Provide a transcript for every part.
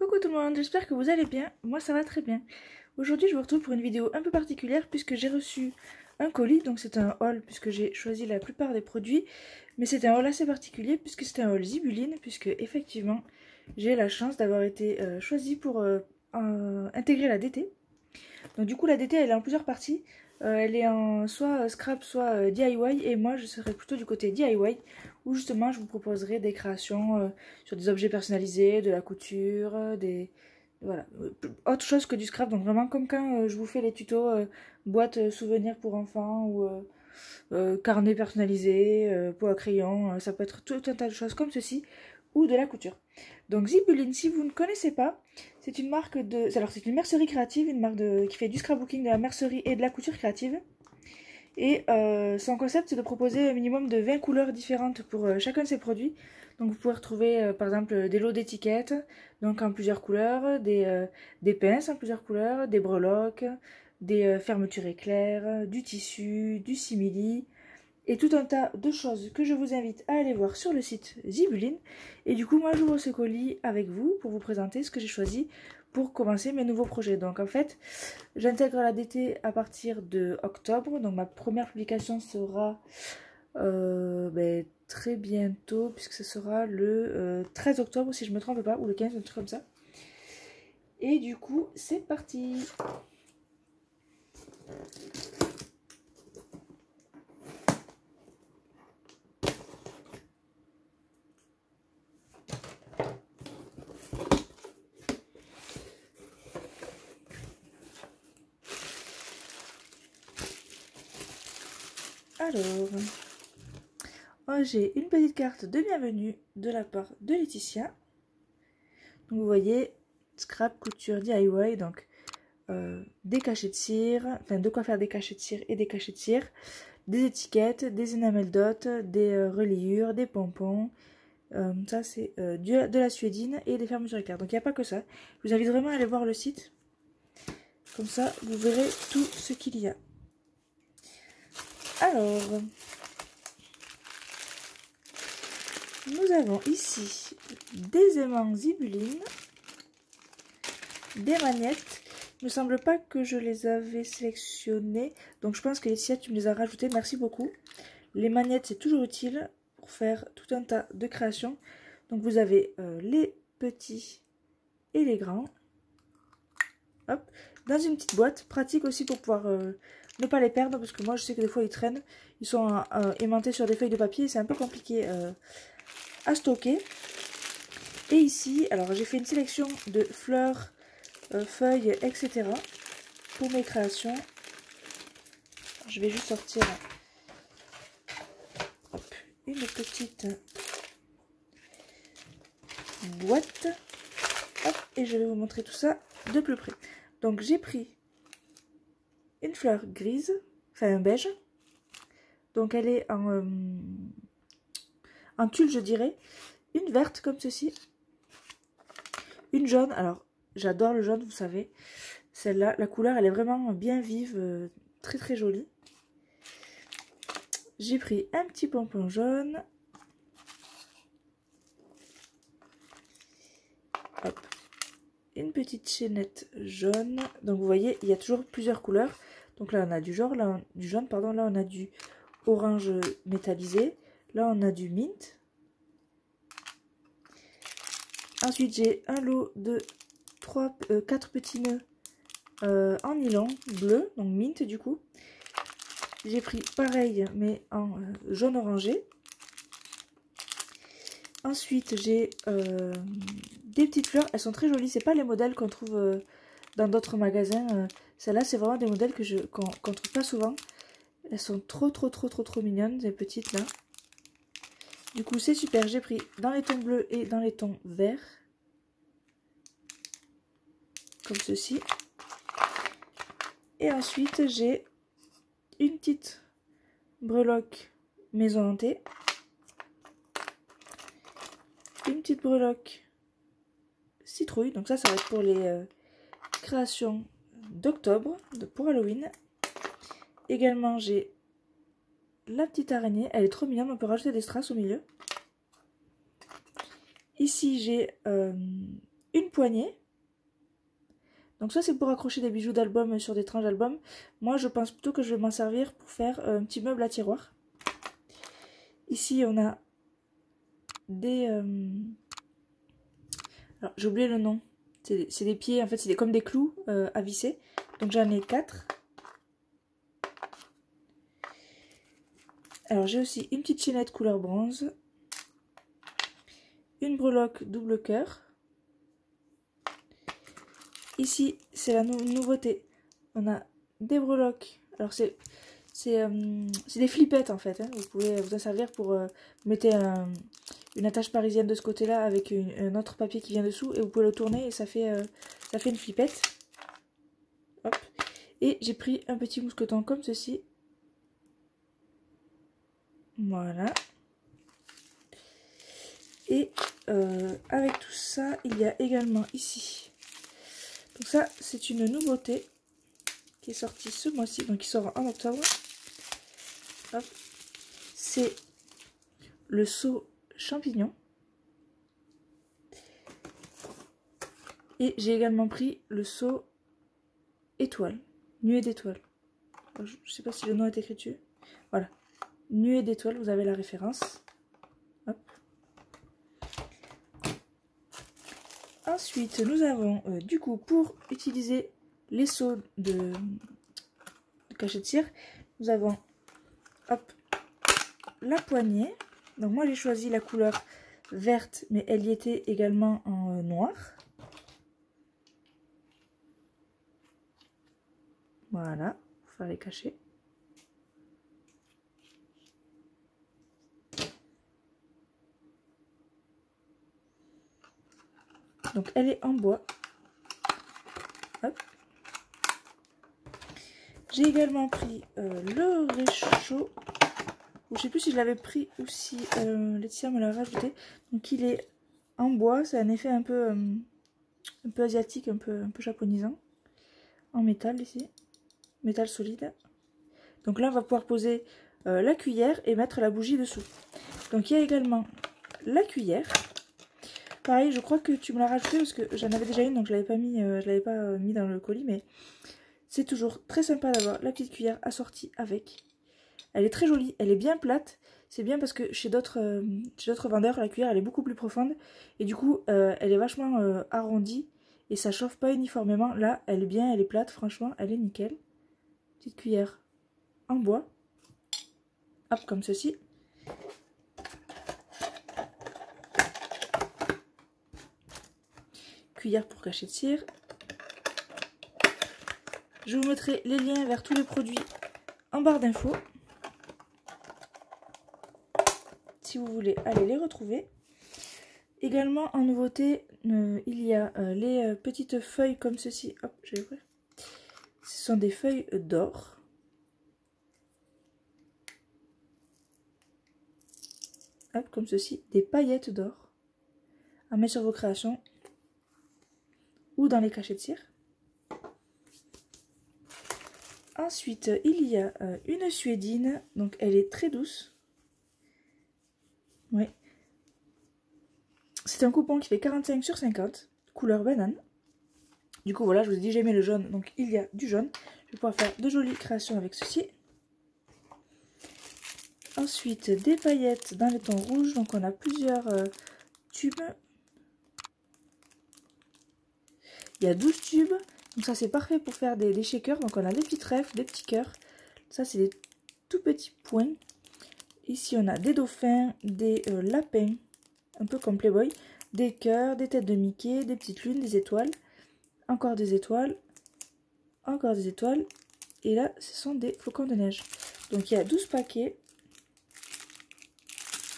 Coucou tout le monde, j'espère que vous allez bien, moi ça va très bien. Aujourd'hui je vous retrouve pour une vidéo un peu particulière puisque j'ai reçu un colis, donc c'est un haul puisque j'ai choisi la plupart des produits. Mais c'est un haul assez particulier puisque c'est un haul Zibuline, puisque effectivement j'ai la chance d'avoir été choisie pour intégrer la DT. Donc du coup la DT elle est en plusieurs parties, elle est en soit scrap soit DIY, et moi je serai plutôt du côté DIY où justement je vous proposerai des créations sur des objets personnalisés, de la couture, voilà, autre chose que du scrap. Donc vraiment comme quand je vous fais les tutos boîte souvenirs pour enfants ou carnet personnalisé, pot à crayon, ça peut être tout un tas de choses comme ceci, ou de la couture. Donc Zibuline, si vous ne connaissez pas, c'est une marque de... Alors c'est une mercerie créative, une marque qui fait du scrapbooking, de la mercerie et de la couture créative. Et son concept c'est de proposer un minimum de 20 couleurs différentes pour chacun de ses produits. Donc vous pouvez retrouver par exemple des lots d'étiquettes, donc en plusieurs couleurs, des pinces en plusieurs couleurs, des breloques, des fermetures éclairs, du tissu, du simili, et tout un tas de choses que je vous invite à aller voir sur le site Zibuline. Et du coup moi j'ouvre ce colis avec vous pour vous présenter ce que j'ai choisi pour commencer mes nouveaux projets. Donc en fait j'intègre la DT à partir de octobre, donc ma première publication sera très bientôt, puisque ce sera le 13 octobre si je me trompe pas, ou le 15, un truc comme ça. Et du coup c'est parti. Alors, j'ai une petite carte de bienvenue de la part de Laetitia. Donc vous voyez, scrap, couture, DIY, donc des cachets de cire, enfin de quoi faire des cachets de cire et des cachets de cire, des étiquettes, des enamel dots, des reliures, des pompons. Ça c'est de la suédine et des fermetures éclairs. Donc il n'y a pas que ça. Je vous invite vraiment à aller voir le site. Comme ça, vous verrez tout ce qu'il y a. Alors, nous avons ici des aimants Zibuline, des magnettes. Il ne me semble pas que je les avais sélectionnées, donc je pense que Laetitia, tu me les as rajoutées, merci beaucoup. Les magnettes, c'est toujours utile pour faire tout un tas de créations. Donc vous avez les petits et les grands. Hop, dans une petite boîte, pratique aussi pour pouvoir ne pas les perdre, parce que moi je sais que des fois ils traînent, ils sont aimantés sur des feuilles de papier, c'est un peu compliqué à stocker. Et ici, alors j'ai fait une sélection de fleurs, feuilles, etc. pour mes créations. Je vais juste sortir une petite boîte. Hop, et je vais vous montrer tout ça de plus près. Donc j'ai pris une fleur grise, enfin un beige. Donc elle est en tulle, je dirais. Une verte comme ceci. Une jaune, alors j'adore le jaune, vous savez. Celle-là, la couleur elle est vraiment bien vive, très très jolie. J'ai pris un petit pompon jaune. Hop. Une petite chaînette jaune. Donc vous voyez, il y a toujours plusieurs couleurs. Donc là on a du jaune, là on a du orange métallisé. Là on a du mint. Ensuite j'ai un lot de 4 petits nœuds en nylon bleu, donc mint du coup. J'ai pris pareil mais en jaune orangé. Ensuite j'ai des petites fleurs, elles sont très jolies, c'est pas les modèles qu'on trouve dans d'autres magasins. Celles-là c'est vraiment des modèles qu'on trouve pas souvent. Elles sont trop mignonnes, ces petites là. Du coup c'est super, j'ai pris dans les tons bleus et dans les tons verts. Comme ceci. Et ensuite j'ai une petite breloque maison hantée. Une petite breloque citrouille, donc ça va être pour les créations d'octobre, pour Halloween. Également j'ai la petite araignée, elle est trop mignonne, on peut rajouter des strass au milieu. Ici j'ai une poignée. Donc ça c'est pour accrocher des bijoux d'album sur des tranches d'album. Moi je pense plutôt que je vais m'en servir pour faire un petit meuble à tiroir. Ici on a des... Alors j'ai oublié le nom. C'est des pieds, en fait c'est comme des clous à visser. Donc j'en ai 4. Alors j'ai aussi une petite chaînette couleur bronze. Une breloque double cœur. Ici c'est la nouveauté. On a des breloques. Alors c'est des flippettes en fait. Hein. Vous pouvez vous en servir pour mettre une attache parisienne de ce côté-là avec un autre papier qui vient dessous. Et vous pouvez le tourner et ça fait une flippette. Hop. Et j'ai pris un petit mousqueton comme ceci. Voilà. Et avec tout ça, il y a également ici. Donc ça, c'est une nouveauté qui est sortie ce mois-ci. Donc il sort en octobre. C'est le seau champignon. Et j'ai également pris le seau étoile. Nuée d'étoiles. Je ne sais pas si le nom est écrit dessus. Voilà. Nuée d'étoiles, vous avez la référence. Hop. Ensuite, nous avons du coup pour utiliser les seaux de cachet de cire, nous avons hop, la poignée. Donc moi j'ai choisi la couleur verte, mais elle y était également en noir. Voilà, pour faire les cachets. Donc elle est en bois. J'ai également pris le réchaud. Je ne sais plus si je l'avais pris ou si Laetitia me l'a rajouté. Donc il est en bois, c'est un effet un peu asiatique, un peu japonisant. En métal ici, métal solide. Donc là on va pouvoir poser la cuillère et mettre la bougie dessous. Donc il y a également la cuillère. Pareil, je crois que tu me l'as rajouté parce que j'en avais déjà une, donc je l'avais pas mis dans le colis, mais c'est toujours très sympa d'avoir la petite cuillère assortie avec. Elle est très jolie, elle est bien plate. C'est bien parce que chez d'autres vendeurs, la cuillère elle est beaucoup plus profonde et du coup elle est vachement arrondie et ça chauffe pas uniformément. Là, elle est bien, elle est plate, franchement, elle est nickel. Petite cuillère en bois, hop comme ceci. Cuillère pour cachet de cire. Je vous mettrai les liens vers tous les produits en barre d'infos. Si vous voulez aller les retrouver. Également en nouveauté, il y a les petites feuilles comme ceci. Hop, je vais ouvrir. Ce sont des feuilles d'or. Hop, comme ceci, des paillettes d'or. À mettre sur vos créations. Ou dans les cachets de cire. Ensuite, il y a une suédine. Donc elle est très douce. Oui. C'est un coupon qui fait 45 sur 50. Couleur banane. Du coup, voilà, je vous ai dit, j'aimais le jaune. Donc il y a du jaune. Je vais pouvoir faire de jolies créations avec ceci. Ensuite, des paillettes dans les tons rouges. Donc on a plusieurs tubes. Il y a 12 tubes. Donc ça c'est parfait pour faire des shakers. Donc on a des petits trèfles, des petits cœurs. Ça c'est des tout petits points. Ici on a des dauphins, des lapins, un peu comme Playboy. Des cœurs, des têtes de Mickey, des petites lunes, des étoiles. Encore des étoiles. Encore des étoiles. Et là ce sont des flocons de neige. Donc il y a 12 paquets.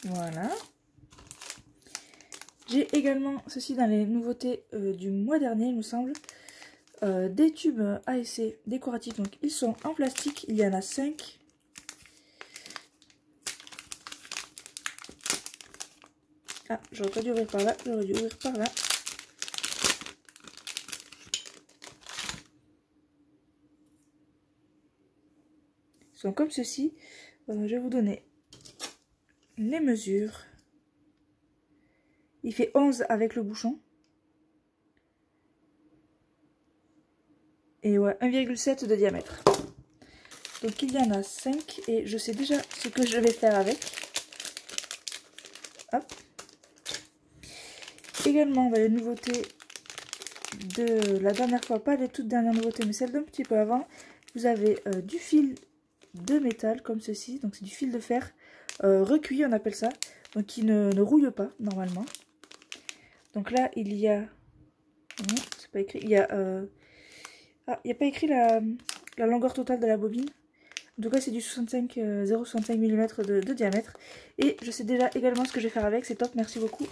Voilà. J'ai également ceci dans les nouveautés du mois dernier, il me semble. Des tubes ASC décoratifs. Donc ils sont en plastique. Il y en a 5. Ah, j'aurais pas dû ouvrir par là. J'aurais dû ouvrir par là. Ils sont comme ceci. Je vais vous donner les mesures. Il fait 11 avec le bouchon. et ouais, 1,7 de diamètre. Donc il y en a 5 et je sais déjà ce que je vais faire avec. Hop. Également, les nouveautés de la dernière fois, pas les toutes dernières nouveautés, mais celles d'un petit peu avant. Vous avez du fil de métal comme ceci, donc c'est du fil de fer recuit, on appelle ça, donc qui ne rouille pas normalement. Donc là, il y a... Non, c'est pas écrit. Il y a... Ah, il n'y a pas écrit la longueur totale de la bobine. En tout cas, c'est du 0,65 mm de diamètre. Et je sais déjà également ce que je vais faire avec. C'est top, merci beaucoup.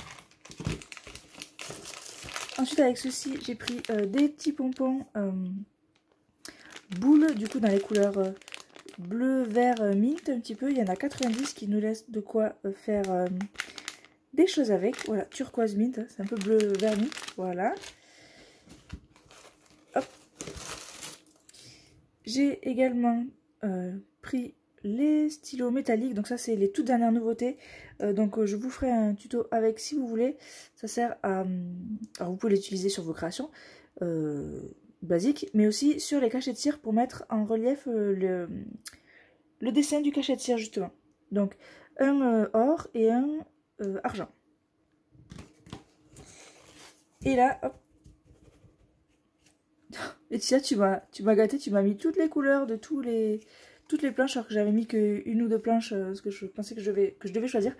Ensuite, avec ceci, j'ai pris des petits pompons boules, du coup, dans les couleurs bleu, vert, mint, un petit peu. Il y en a 90 qui nous laissent de quoi faire des choses avec. Voilà, turquoise mint, hein, c'est un peu bleu, vert, mint. Voilà. Hop. J'ai également pris les stylos métalliques, donc ça c'est les toutes dernières nouveautés, donc je vous ferai un tuto avec si vous voulez. Ça sert à... alors vous pouvez l'utiliser sur vos créations basiques, mais aussi sur les cachets de cire pour mettre en relief le dessin du cachet de cire justement. Donc un or et un argent. Et là, hop. Et Tia, tu m'as gâté, tu m'as mis toutes les couleurs de toutes les planches, alors que j'avais mis qu'une ou deux planches, parce que je pensais que je devais choisir.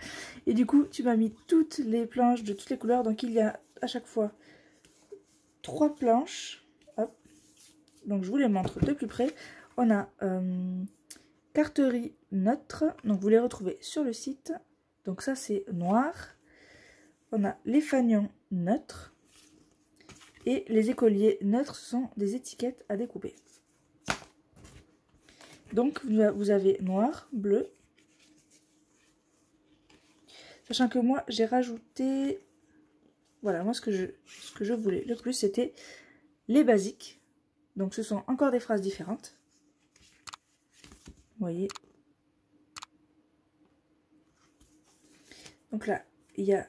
Et du coup, tu m'as mis toutes les planches de toutes les couleurs, donc il y a à chaque fois 3 planches. Hop. Donc je vous les montre de plus près. On a carterie neutre, donc vous les retrouvez sur le site. Donc ça c'est noir. On a les fanions neutres. Et les écoliers neutres sont des étiquettes à découper. Donc vous avez noir, bleu. Sachant que moi j'ai rajouté... Voilà, moi ce que je voulais le plus c'était les basiques. Donc ce sont encore des phrases différentes. Vous voyez. Donc là, il y a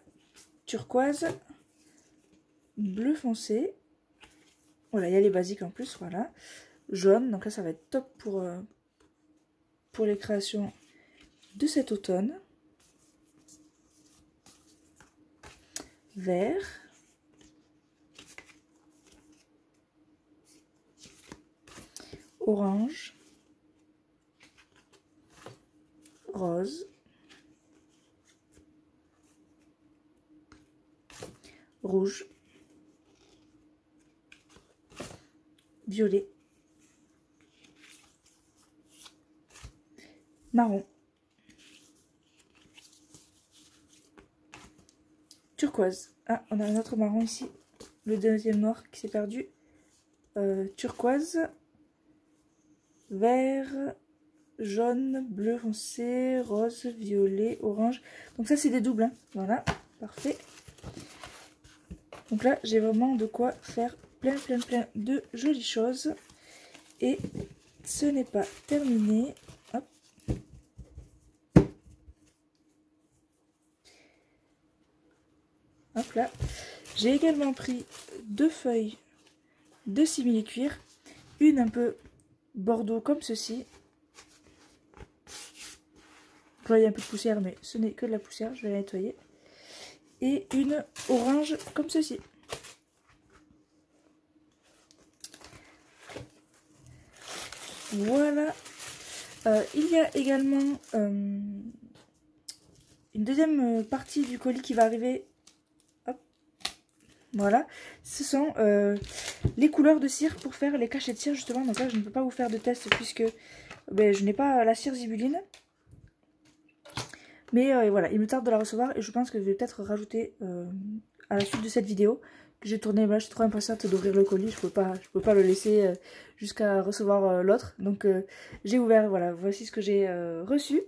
turquoise, bleu foncé. Voilà, il y a les basiques en plus, voilà. Jaune, donc là ça va être top pour les créations de cet automne. Vert. Orange. Rose. Rouge. Violet. Marron. Turquoise. Ah, on a un autre marron ici. Le deuxième noir qui s'est perdu. Turquoise. Vert. Jaune. Bleu foncé. Rose. Violet. Orange. Donc ça c'est des doubles. Hein. Voilà. Parfait. Donc là j'ai vraiment de quoi faire plein de jolies choses. Et ce n'est pas terminé. Hop. Hop là. J'ai également pris 2 feuilles de simili-cuir. Une un peu bordeaux comme ceci. Là, il y a un peu de poussière, mais ce n'est que de la poussière. Je vais la nettoyer. Et une orange comme ceci. Voilà. Il y a également une deuxième partie du colis qui va arriver. Hop. Voilà. Ce sont les couleurs de cire pour faire les cachets de cire justement. Donc là je ne peux pas vous faire de test puisque je n'ai pas la cire zibuline. Mais voilà, il me tarde de la recevoir et je pense que je vais peut-être rajouter à la suite de cette vidéo que j'ai tournée. Là, je suis trop impatiente d'ouvrir le colis, je peux pas le laisser jusqu'à recevoir l'autre. Donc j'ai ouvert, voilà, voici ce que j'ai reçu.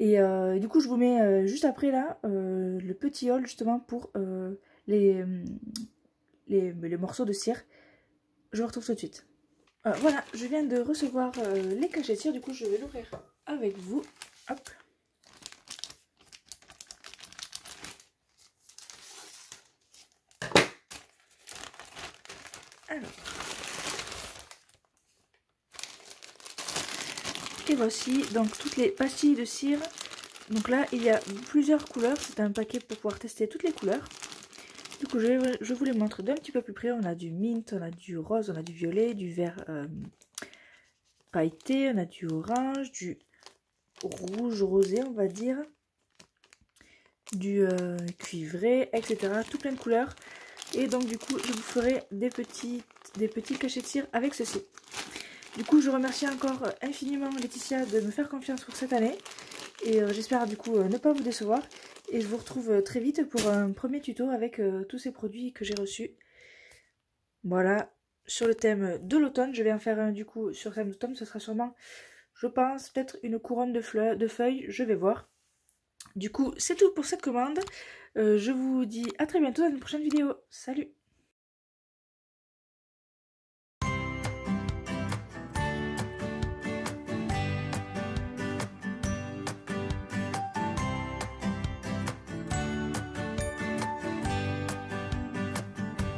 Et du coup, je vous mets juste après là le petit haul justement pour les morceaux de cire. Je vous retrouve tout de suite. Voilà, je viens de recevoir les cachets de cire, du coup je vais l'ouvrir avec vous. Hop. Alors, cire aussi, donc toutes les pastilles de cire. Donc là, il y a plusieurs couleurs. C'est un paquet pour pouvoir tester toutes les couleurs. Du coup, je vous les montre d'un petit peu plus près. On a du mint, on a du rose, on a du violet, du vert pailleté, on a du orange, du rouge rosé, on va dire, du cuivré, etc. Tout plein de couleurs. Et donc du coup, je vous ferai des petits cachets de cire avec ceci. Du coup, je remercie encore infiniment Laetitia de me faire confiance pour cette année. Et j'espère du coup ne pas vous décevoir. Et je vous retrouve très vite pour un premier tuto avec tous ces produits que j'ai reçus. Voilà, sur le thème de l'automne. Je vais en faire un du coup sur le thème d'automne. Ce sera sûrement, je pense, peut-être une couronne de feuilles. Je vais voir. Du coup, c'est tout pour cette commande. Je vous dis à très bientôt dans une prochaine vidéo. Salut!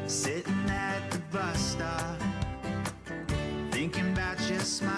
Sitting at the bus stop, thinking about your smile.